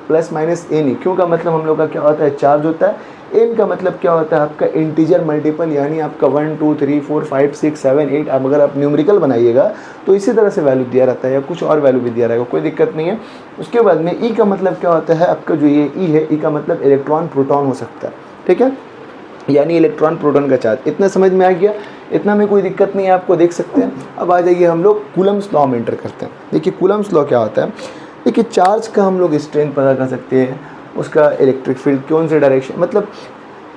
+- n। Q का मतलब हम लोग का क्या होता है, चार्ज होता है। n का मतलब क्या होता है आपका, इंटीजर मल्टीपल, यानी आपका 1 2 3 4 5 6 7 8। अब अगर आप न्यूमेरिकल बनाइएगा तो इसी तरह से वैल्यू दिया रहता है, या कुछ और वैल्यू भी दिया रहेगा, कोई दिक्कत नहीं है। उसके बाद में E का मतलब क्या होता है आपका, जो ये E है, E का मतलब इलेक्ट्रॉन प्रोटॉन हो सकता है। ठीक है, यानी इलेक्ट्रॉन प्रोटॉन का चार्ज। इतना समझ में आ गया, इतना में कोई दिक्कत नहीं है, आपको देख सकते हैं। अब आ जाइए हम लोग कूलम्स लॉ में एंटर करते हैं। देखिए कूलम्स लॉ क्या होता है, देखिए चार्ज का हम लोग स्ट्रेंथ पता कर सकते हैं, उसका इलेक्ट्रिक फील्ड कौन से डायरेक्शन, मतलब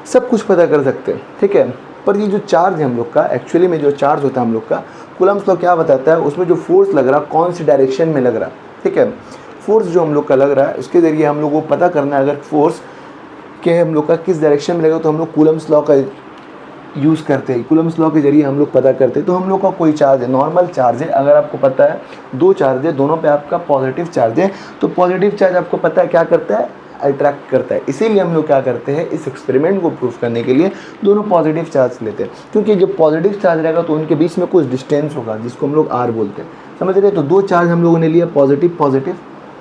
सब कुछ पता कर सकते हैं, ठीक है। पर ये जो चार्ज है हम लोग का, एक्चुअली में जो चार्ज होता है हम लोग का, कूलम्स लॉ क्या बताता है, उसमें जो फोर्स लग रहा कौन सी डायरेक्शन में लग रहा, ठीक है। फोर्स जो हम लोग का लग रहा है उसके ज़रिए हम लोग को पता करना है, अगर फोर्स के हम लोग का किस डायरेक्शन में लगेगा तो हम लोग कूलम्स लॉ का यूज़ करते हैं। कूलम्स लॉ के जरिए हम लोग पता करते हैं। तो हम लोग का कोई चार्ज है, नॉर्मल चार्ज है, अगर आपको पता है दो चार्ज है, दोनों पे आपका पॉजिटिव चार्ज है, तो पॉजिटिव चार्ज आपको पता है क्या करता है, अट्रैक्ट करता है। इसीलिए हम लोग क्या करते हैं, इस एक्सपेरिमेंट को प्रूव करने के लिए दोनों पॉजिटिव चार्ज लेते हैं, क्योंकि जब पॉजिटिव चार्ज रहेगा तो उनके बीच में कुछ डिस्टेंस होगा जिसको हम लोग आर बोलते हैं, समझ रहे हैं। तो दो चार्ज हम लोगों ने लिया पॉजिटिव पॉजिटिव,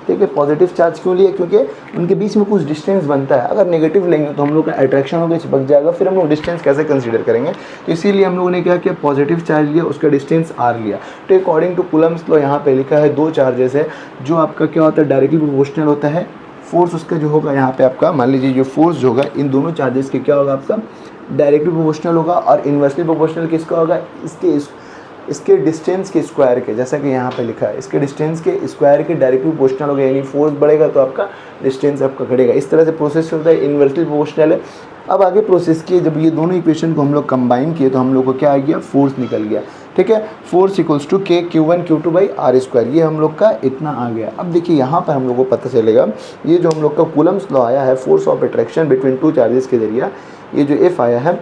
ठीक है। पॉजिटिव चार्ज क्यों लिए, क्योंकि उनके बीच में कुछ डिस्टेंस बनता है। अगर नेगेटिव लेंगे तो हम लोग का अट्रैक्शन होकर चिपक जाएगा, फिर हम लोग डिस्टेंस कैसे कंसीडर करेंगे। तो इसीलिए हम लोगों ने क्या किया, पॉजिटिव चार्ज लिया, उसका डिस्टेंस आर लिया। तो अकॉर्डिंग टू कूलम्स लॉ यहाँ पे लिखा है दो चार्जेस है, जो आपका क्या होता है, डायरेक्टली प्रोपोर्शनल होता है। फोर्स उसका जो होगा यहाँ पे आपका, मान लीजिए जो फोर्स जो होगा इन दोनों चार्जेस के क्या होगा आपका, डायरेक्टली प्रोपोर्शनल होगा। और इन्वर्सली प्रोपोर्शनल किसका होगा, इसके डिस्टेंस के स्क्वायर के, जैसा कि यहाँ पे लिखा है, इसके डिस्टेंस के स्क्वायर के डायरेक्टली प्रोपोर्शनल होगा। यानी फोर्स बढ़ेगा तो आपका डिस्टेंस आपका घटेगा। इस तरह से प्रोसेस होता है, इन्वर्सली प्रोपोर्शनल है। अब आगे प्रोसेस किए, जब ये दोनों इक्वेशन को हम लोग कंबाइन किए तो हम लोग को क्या आ गया, फोर्स निकल गया, ठीक है। फोर्स इक्वल्स टू के Q1 Q2 by R square, ये हम लोग का इतना आ गया। अब देखिए यहाँ पर हम लोग को पता चलेगा, ये जो हम लोग का कूलम्स लॉ आया है, force of attraction between two charges के जरिए, ये जो एफ आया है,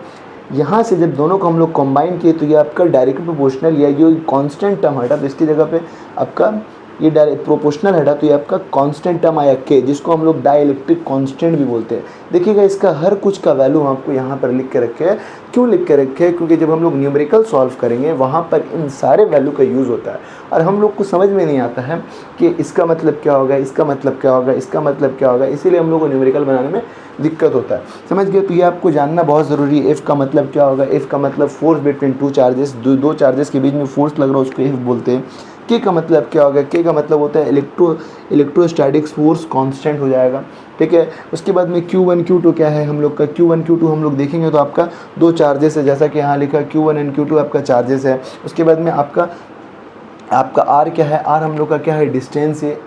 यहाँ से जब दोनों को हम लोग कंबाइन किए तो ये आपका डायरेक्ट प्रोपोर्शनल, या ये कांस्टेंट टर्म हटा तो इसकी जगह पे आपका ये डायरेक्ट प्रोपोर्शनल हटा तो ये आपका कांस्टेंट टर्म आया के, जिसको हम लोग डाइलेक्ट्रिक कांस्टेंट भी बोलते हैं। देखिएगा इसका हर कुछ का वैल्यू हम आपको यहाँ पर लिख के रखे हैं। क्यों लिख के रखे हैं, क्योंकि जब हम लोग न्यूमेरिकल सॉल्व करेंगे वहाँ पर इन सारे वैल्यू का यूज़ होता है, और हम लोग को समझ में नहीं आता है कि इसका मतलब क्या होगा, इसका मतलब क्या होगा, इसका मतलब क्या होगा। इसीलिए हम लोग को न्यूमेरिकल बनाने में दिक्कत होता है, समझ गए। तो ये आपको जानना बहुत ज़रूरी है। एफ़ का मतलब क्या होगा, एफ़ का मतलब फोर्स बिटवीन टू चार्जेस, दो चार्जेस के बीच में फोर्स लग रहा है उसको एफ़ बोलते हैं। के का मतलब क्या होगा, के का मतलब होता है इलेक्ट्रोस्टैटिक्स फोर्स कांस्टेंट हो जाएगा, ठीक है। उसके बाद में Q1 Q2 क्या है हम लोग का, Q1 Q2 हम लोग देखेंगे तो आपका दो चार्जेस है, जैसा कि यहाँ लिखा Q1 एंड Q2 आपका चार्जेस है। उसके बाद में आपका आर क्या है, आर हम लोग का क्या है, डिस्टेंस है।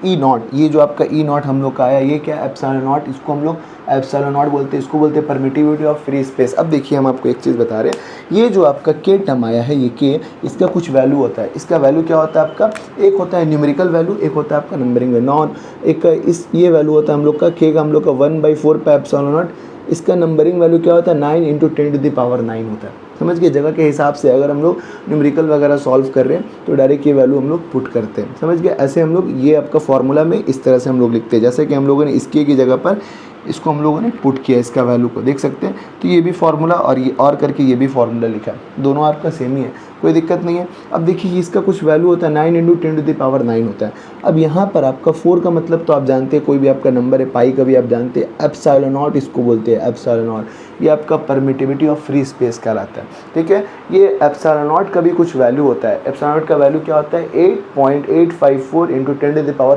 ई नॉट, ये जो आपका ई नॉट हम लोग का आया, ये क्या है, एप्सिलॉन नॉट, इसको हम लोग एप्सिलॉन नॉट बोलते हैं, इसको बोलते हैं परमिटिविटी ऑफ फ्री स्पेस। अब देखिए हम आपको एक चीज़ बता रहे हैं, ये जो आपका के टर्म आया है, ये के, इसका कुछ वैल्यू होता है। इसका वैल्यू क्या होता है आपका, एक होता है न्यूमेरिकल वैल्यू, एक होता है आपका नंबरिंग वैल्यू। नॉन एक इस ये वैल्यू होता है हम लोग का के का, हम लोग का 1/4 पे एप्सिलॉन नॉट। इसका नंबरिंग वैल्यू क्या होता है, 9 × 10⁹ होता है, समझ गए। जगह के हिसाब से अगर हम लोग न्यूमेरिकल वगैरह सॉल्व कर रहे हैं तो डायरेक्ट ये वैल्यू हम लोग पुट करते हैं, समझ गए। ऐसे हम लोग ये आपका फॉर्मूला में इस तरह से हम लोग लिखते हैं, जैसे कि हम लोगों ने इसके की जगह पर इसको हम लोगों ने पुट किया, इसका वैल्यू को देख सकते हैं। तो ये भी फार्मूला और ये और करके ये भी फार्मूला लिखा है, दोनों आपका सेम ही है, कोई दिक्कत नहीं है। अब देखिए इसका कुछ वैल्यू होता है 9 × 10⁹ होता है। अब यहाँ पर आपका 4 का मतलब तो आप जानते हैं, कोई भी आपका नंबर है, पाई का भी आप जानते हैं, एप्सिलॉन नॉट इसको बोलते हैं, एप्सिलॉन नॉट। ये आपका परमिटिविटी ऑफ फ्री स्पेस कहलाता है, ठीक है। ये एप्सिलॉन नॉट का भी कुछ वैल्यू होता है। एप्सिलॉन नॉट का वैल्यू क्या होता है, 8.854 ×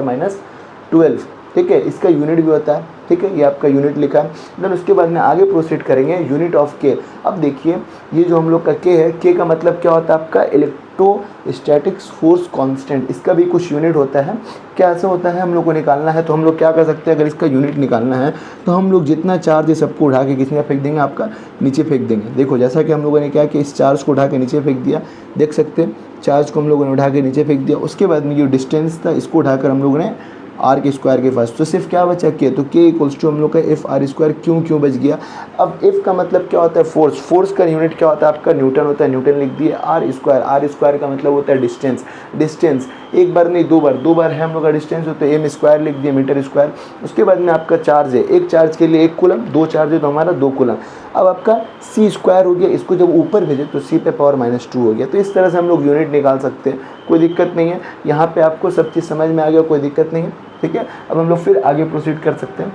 10⁻²12, ठीक है। इसका यूनिट भी होता है, ठीक है, ये आपका यूनिट लिखा है। देन उसके बाद में आगे प्रोसीड करेंगे, यूनिट ऑफ के। अब देखिए ये जो हम लोग का के है, के का मतलब क्या होता है आपका, इलेक्ट्रोस्टैटिक्स फोर्स कांस्टेंट। इसका भी कुछ यूनिट होता है। क्या ऐसा होता है, हम लोग को निकालना है तो हम लोग क्या कर सकते हैं, अगर इसका यूनिट निकालना है तो हम लोग जितना चार्ज है सबको उठा के किसी में फेंक देंगे, आपका नीचे फेंक देंगे। देखो जैसा कि हम लोगों ने क्या कि इस चार्ज को उठा के नीचे फेंक दिया, देख सकते हैं चार्ज को हम लोगों ने उठा के नीचे फेंक दिया। उसके बाद में जो डिस्टेंस था इसको उठाकर हम लोगों ने आर के स्क्वायर के पास, तो सिर्फ क्या बचा के, तो के इक्वल्स टू हम लोग का एफ आर स्क्वायर, क्यों बच गया। अब एफ का मतलब क्या होता है, फोर्स, फोर्स का यूनिट क्या होता है आपका, न्यूटन होता है, न्यूटन लिख दिए। आर स्क्वायर का मतलब होता है डिस्टेंस, एक बार नहीं दो बार है हम लोग का डिस्टेंस होता है, एम स्क्वायर लिख दिए, मीटर स्क्वायर। उसके बाद में आपका चार्ज है, एक चार्ज के लिए 1 कूलम, दो चार्ज है तो हमारा 2 कूलम। अब आपका सी स्क्वायर हो गया, इसको जब ऊपर भेजे तो सी पे पावर -2 हो गया। तो इस तरह से हम लोग यूनिट निकाल सकते हैं, कोई दिक्कत नहीं है। यहाँ पे आपको सब चीज़ समझ में आ गया, कोई दिक्कत नहीं है, ठीक है। अब हम लोग फिर आगे प्रोसीड कर सकते हैं।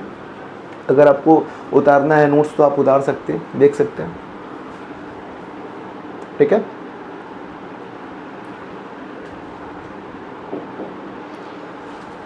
अगर आपको उतारना है नोट्स तो आप उतार सकते हैं, देख सकते हैं, ठीक है।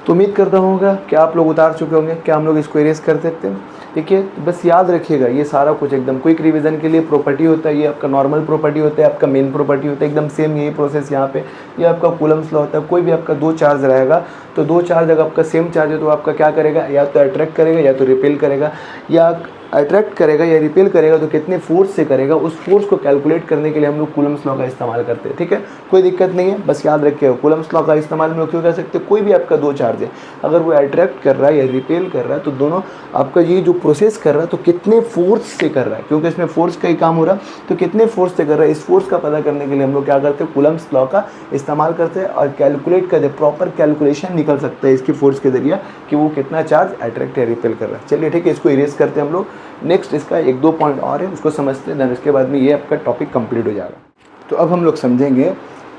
तो उम्मीद करता हूँ कि आप लोग उतार चुके होंगे। क्या हम लोग इसको इरेज कर सकते हैं, ठीक है। बस याद रखिएगा ये सारा कुछ एकदम क्विक रिवीजन के लिए प्रॉपर्टी होता है, ये आपका नॉर्मल प्रॉपर्टी होता है, आपका मेन प्रॉपर्टी होता है, एकदम सेम यही प्रोसेस यहाँ पे। ये आपका कूलम्स लॉ होता है। कोई भी आपका दो चार्ज रहेगा तो दो चार्ज अगर आपका सेम चार्ज है तो आपका क्या करेगा, या तो अट्रैक्ट करेगा या तो रिपेल करेगा, या अट्रैक्ट करेगा या रिपेल करेगा तो कितने फोर्स से करेगा, उस फोर्स को कैलकुलेट करने के लिए हम लोग कूलम्स लॉ का इस्तेमाल करते हैं। ठीक है, कोई दिक्कत नहीं है, बस याद रखिए कूलम्स लॉ का इस्तेमाल हम लोग क्यों कर सकते हैं। कोई भी आपका दो चार्ज है, अगर वो अट्रैक्ट कर रहा है या रिपेल कर रहा है तो दोनों आपका ये जो प्रोसेस कर रहा है तो कितने फोर्स से कर रहा है, क्योंकि इसमें फोर्स का ही काम हो रहा है, तो कितने फोर्स से कर रहा है, इस फोर्स का पता करने के लिए हम लोग क्या करते हैं, कूलम्स लॉ का इस्तेमाल करते हैं और कैलकुलेट करते हैं, प्रॉपर कैलकुलेशन निकल सकता है इसकी फोर्स के जरिए कि वो कितना चार्ज अट्रैक्ट या रिपेल कर रहा है। चलिए ठीक है, इसको इरेज करते हैं हम लोग। नेक्स्ट इसका एक दो पॉइंट और है, उसको समझते हैं, देन उसके बाद में ये आपका टॉपिक कंप्लीट हो जाएगा। तो अब हम लोग समझेंगे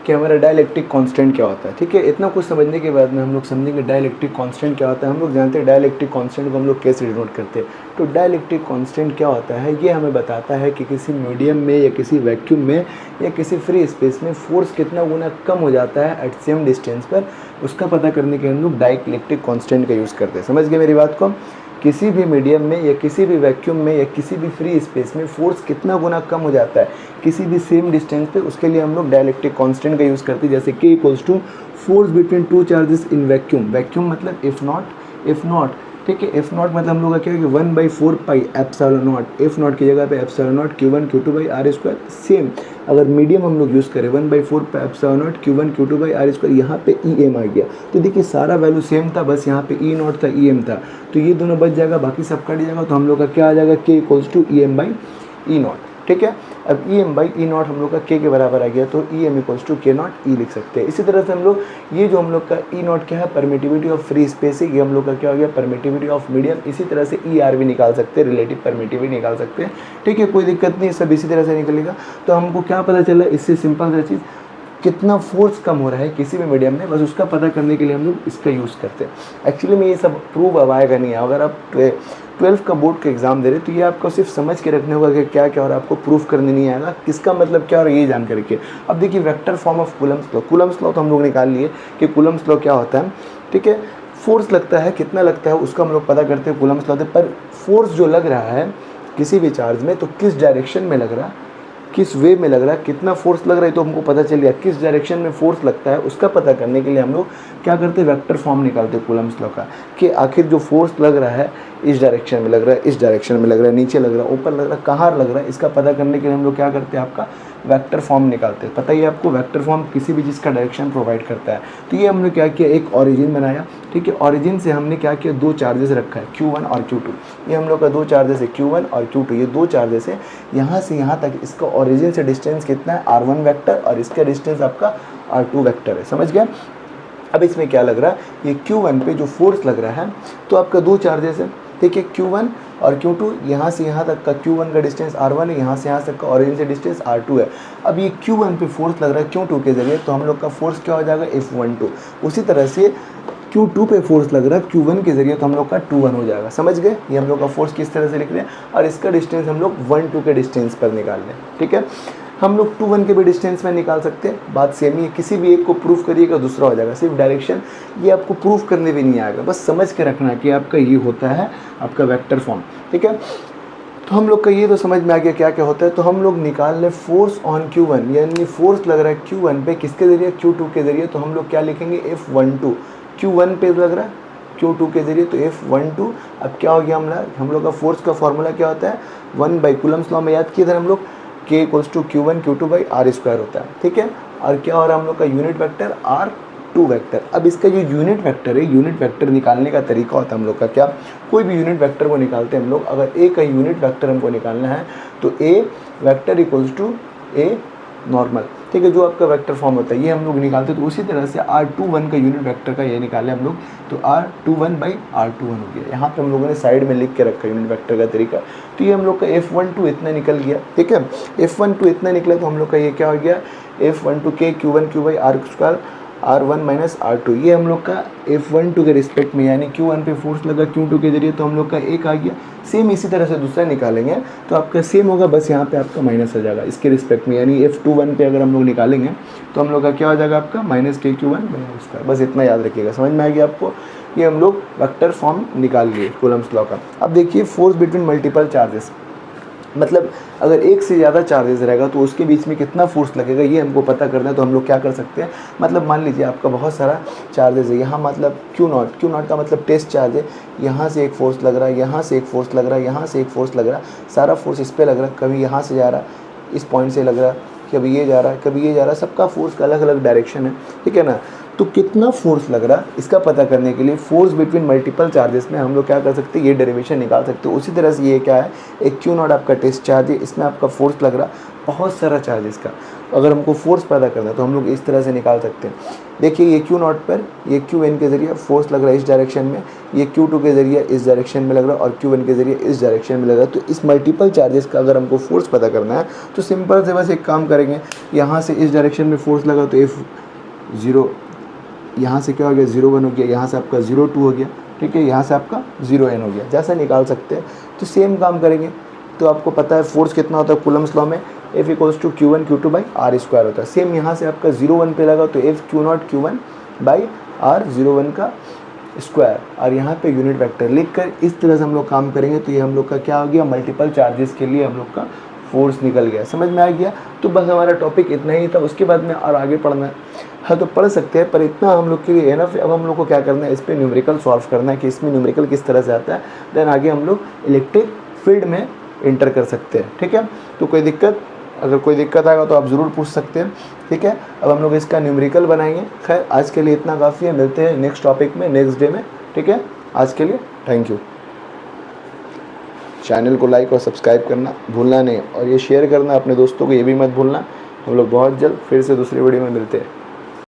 कि हमारा डाइलेक्ट्रिक कांस्टेंट क्या होता है। ठीक है, इतना कुछ समझने के बाद में हम लोग समझेंगे डाइलेक्ट्रिक कांस्टेंट क्या होता है। हम लोग जानते हैं डाइलेक्ट्रिक कांस्टेंट को हम लोग कैसे डिनोट करते हैं। तो डाइलेक्ट्रिक कांस्टेंट क्या होता है, ये हमें बताता है कि किसी मीडियम में या किसी वैक्यूम में या किसी फ्री स्पेस में फोर्स कितना गुना कम हो जाता है एट सेम डिस्टेंस पर, उसका पता करने के लिए हम लोग डाइलेक्ट्रिक कांस्टेंट का यूज़ करते हैं। समझ गए मेरी बात को। किसी भी मीडियम में या किसी भी वैक्यूम में या किसी भी फ्री स्पेस में फोर्स कितना गुना कम हो जाता है किसी भी सेम डिस्टेंस पे, उसके लिए हम लोग डाइलेक्ट्रिक कांस्टेंट का यूज़ करते हैं। जैसे K equals to force between two charges in vacuum. Vacuum मतलब इफ नॉट ठीक है, एफ नॉट मतलब हम लोग का क्या है कि 1/4 pi epsilon naught, F naught की जगह पे epsilon naught Q1 Q2 by R square. Same अगर मीडियम हम लोग यूज़ करें 1/4 pi epsilon naught Q1 Q2 by R square, यहाँ पे EM आ गया तो देखिए सारा वैल्यू सेम था, बस यहाँ पे E नॉट था EM था, तो ये दोनों बच जाएगा, बाकी सब कट जाएगा, तो हम लोग का क्या आ जाएगा K equals to EM by E naught. ठीक है, अब EM बाई E नॉट हम लोग का K के बराबर आ गया, तो EM equals to K naught E लिख सकते हैं। इसी तरह से हम लोग ये जो हम लोग का E नॉट क्या है, परमिटिविटी ऑफ फ्री स्पेस है, ये हम लोग का क्या हो गया, परमिटिविटी ऑफ मीडियम। इसी तरह से ER भी निकाल सकते हैं, रिलेटिव परमिटिविटी निकाल सकते हैं। ठीक है, कोई दिक्कत नहीं, सब इसी तरह से निकलेगा। तो हमको क्या पता चला इससे, सिंपल सा चीज़, कितना फोर्स कम हो रहा है किसी भी मीडियम में, बस उसका पता करने के लिए हम लोग इसका यूज़ करते हैं। एक्चुअली में ये सब प्रूव अब आएगा नहीं है, अगर आप 12 का बोर्ड का एग्जाम दे रहे तो ये आपको सिर्फ समझ के रखने होगा कि क्या क्या, और आपको प्रूफ करने नहीं आएगा किसका मतलब क्या और ये जान करके। अब देखिए vector form of Coulomb's law, Coulomb's law तो हम लोग निकाल लिए कि कूलम्स लॉ क्या होता है। ठीक है, फोर्स लगता है, कितना लगता है उसका हम लोग पता करते हैं कूलम्स लॉ से, पर फोर्स जो लग रहा है किसी भी चार्ज में तो किस डायरेक्शन में लग रहा है, किस वे में लग रहा है, कितना फोर्स लग रहा है, तो हमको पता चल गया किस डायरेक्शन में फोर्स लगता है, उसका पता करने के लिए हम लोग क्या करते हैं, वेक्टर फॉर्म निकालते हैं कूलम्स लॉ का, कि आखिर जो फोर्स लग रहा है इस डायरेक्शन में लग रहा है, इस डायरेक्शन में लग रहा है, नीचे लग रहा है, ऊपर लग रहा है, कहाँ लग रहा है, इसका पता करने के लिए हम लोग क्या करते हैं, आपका वेक्टर फॉर्म निकालते हैं। पता ही है आपको वेक्टर फॉर्म किसी भी चीज़ का डायरेक्शन प्रोवाइड करता है। तो ये हमने क्या किया, एक ऑरिजिन बनाया। ठीक है, ऑरिजिन से हमने क्या किया, दो चार्जेस रखा है Q1 और Q2। ये हम लोग का दो चार्जेस है Q1 और Q2, ये दो चार्जेस है। यहाँ से यहाँ तक इसका ऑरिजिन से डिस्टेंस कितना है, R1 वेक्टर, और इसका डिस्टेंस आपका R2 वेक्टर है। समझ गया। अब इसमें क्या लग रहा है, ये Q1 पे जो फोर्स लग रहा है तो आपका दो चार्जेस है। ठीक है, Q1 और Q2, यहाँ से यहाँ तक का Q1 का डिस्टेंस R1 है, यहाँ से यहाँ तक का ऑरिजिन से डिस्टेंस R2 है। अब ये Q1 पे फोर्स लग रहा है Q2 के जरिए, तो हम लोग का फोर्स क्या हो जाएगा, F12। उसी तरह से Q2 पे फोर्स लग रहा है Q1 के जरिए, तो हम लोग का 2-1 हो जाएगा। समझ गए, ये हम लोग का फोर्स किस तरह से लिख रहे हैं, और इसका डिस्टेंस हम लोग 1-2 के डिस्टेंस पर निकाल लें। ठीक है, हम लोग 2-1 के भी डिस्टेंस में निकाल सकते हैं, बात सेम ही है। किसी भी एक को प्रूफ करिएगा दूसरा हो जाएगा, सिर्फ डायरेक्शन ये आपको प्रूफ करने भी नहीं आएगा, बस समझ के रखना है कि आपका ये होता है आपका वेक्टर फॉर्म। ठीक है, तो हम लोग का ये तो समझ में आ गया क्या क्या होता है। तो हम लोग निकाल लें फोर्स ऑन Q1, यानी फोर्स लग रहा है Q1 पे किसके जरिए, Q2 के जरिए, तो हम लोग क्या लिखेंगे, F12। Q1 पे लग रहा है Q2 के जरिए, तो F12। अब क्या हो गया, हम लोग का फोर्स का फॉर्मूला क्या होता है, 1 कूलम्स लॉ में याद किए थे हम लोग, K equals to Q1 Q2 by R square होता है। ठीक है, और क्या हो रहा है हम लोग का यूनिट वेक्टर R2 वेक्टर। अब इसका जो यूनिट वेक्टर है, यूनिट वेक्टर निकालने का तरीका होता है हम लोग का क्या, कोई भी यूनिट वेक्टर को निकालते हैं हम लोग, अगर A का यूनिट वेक्टर हमको निकालना है तो A vector equals to A normal. ठीक है, जो आपका वेक्टर फॉर्म होता है ये हम लोग निकालते हैं। तो उसी तरह से R21 का यूनिट वेक्टर का ये निकाले हम लोग, तो R21 बाई R21 हो गया। यहाँ पे हम लोगों ने साइड में लिख के रखा यूनिट वेक्टर का तरीका। तो ये हम लोग का F12 इतना निकल गया। ठीक है, F12 इतना निकला, तो हम लोग का ये क्या हो गया, F12 K Q1 Q by R square R1 minus R2। ये हम लोग का F12 के रिस्पेक्ट में, यानी Q1 पे फोर्स लगा Q2 के जरिए, तो हम लोग का एक आ गया। सेम इसी तरह से दूसरा निकालेंगे तो आपका सेम होगा, बस यहाँ पे आपका माइनस आ जाएगा इसके रिस्पेक्ट में, यानी F21 पे अगर हम लोग निकालेंगे तो हम लोग का क्या हो जाएगा, आपका minus K Q1 minus square. बस इतना याद रखिएगा, समझ में आ गया आपको। ये हम लोग वेक्टर फॉर्म निकाल लिए कूलम्स लॉ का। अब देखिए फोर्स बिटवीन मल्टीपल चार्जेस, मतलब अगर एक से ज़्यादा चार्जेस रहेगा तो उसके बीच में कितना फोर्स लगेगा ये हमको पता करना है। तो हम लोग क्या कर सकते हैं, मतलब मान लीजिए आपका बहुत सारा चार्जेस है यहाँ, मतलब क्यू नॉट का मतलब टेस्ट चार्ज है, यहाँ से एक फोर्स लग रहा है, यहाँ से एक फोर्स लग रहा है, यहाँ से एक फोर्स लग रहा है, सारा फोर्स इस पर लग रहा है, कभी यहाँ से जा रहा है, इस पॉइंट से लग रहा है, कभी ये जा रहा है, कभी ये जा रहा है, सबका फोर्स का अलग अलग डायरेक्शन है, ठीक है ना। तो कितना फोर्स लग रहा है इसका पता करने के लिए फोर्स बिटवीन मल्टीपल चार्जेस में हम लोग क्या कर सकते हैं, ये डेरिवेशन निकाल सकते हैं। उसी तरह से ये क्या है, एक क्यू नॉट आपका टेस्ट चार्ज है, इसमें आपका फोर्स लग रहा बहुत सारा चार्जेस का, अगर हमको फोर्स पता करना है तो हम लोग इस तरह से निकाल सकते हैं। देखिए ये क्यू नॉट पर ये क्यू एन के ज़रिए फोर्स लग रहा है इस डायरेक्शन में, ये क्यू टू के ज़रिए इस डायरेक्शन में लग रहा है, और क्यू एन के ज़रिए इस डायरेक्शन में लग रहा है। तो इस मल्टीपल चार्जेस का अगर हमको फोर्स पता करना है तो सिंपल से बस एक काम करेंगे, यहाँ से इस डायरेक्शन में फोर्स लगा तो F0, यहाँ से क्या हो गया 0,1 हो गया, यहाँ से आपका 0,2 हो गया, ठीक है, यहाँ से आपका 0,n हो गया, जैसा निकाल सकते हैं। तो सेम काम करेंगे, तो आपको पता है फोर्स कितना होता है कूलम्स लॉ में, F equals to Q1 Q2 by R square होता है। सेम यहाँ से आपका 0,1 पे लगा तो F Q0 Q1 by R 0,1 का स्क्वायर, और यहाँ पे यूनिट वेक्टर लिखकर इस तरह से हम लोग काम करेंगे। तो ये हम लोग का क्या हो गया, मल्टीपल चार्जेस के लिए हम लोग का फोर्स निकल गया, समझ में आ गया। तो बस हमारा टॉपिक इतना ही था, उसके बाद में और आगे पढ़ना है तो पढ़ सकते हैं, पर इतना हम लोग के लिए है ना। फिर अब हम लोग को क्या करना है, इस पर न्यूमेरिकल सॉल्व करना है कि इसमें न्यूमेरिकल किस तरह से आता है, देन आगे हम लोग इलेक्ट्रिक फील्ड में इंटर कर सकते हैं, ठीक है। तो अगर कोई दिक्कत आएगा तो आप ज़रूर पूछ सकते हैं, ठीक है। अब हम लोग इसका न्यूमेरिकल बनाएंगे। खैर आज के लिए इतना काफ़ी है, मिलते हैं नेक्स्ट टॉपिक में नेक्स्ट डे में, ठीक है। आज के लिए थैंक यू। चैनल को लाइक और सब्सक्राइब करना भूलना नहीं, और ये शेयर करना अपने दोस्तों को, ये भी मत भूलना। हम लोग बहुत जल्द फिर से दूसरी वीडियो में मिलते हैं।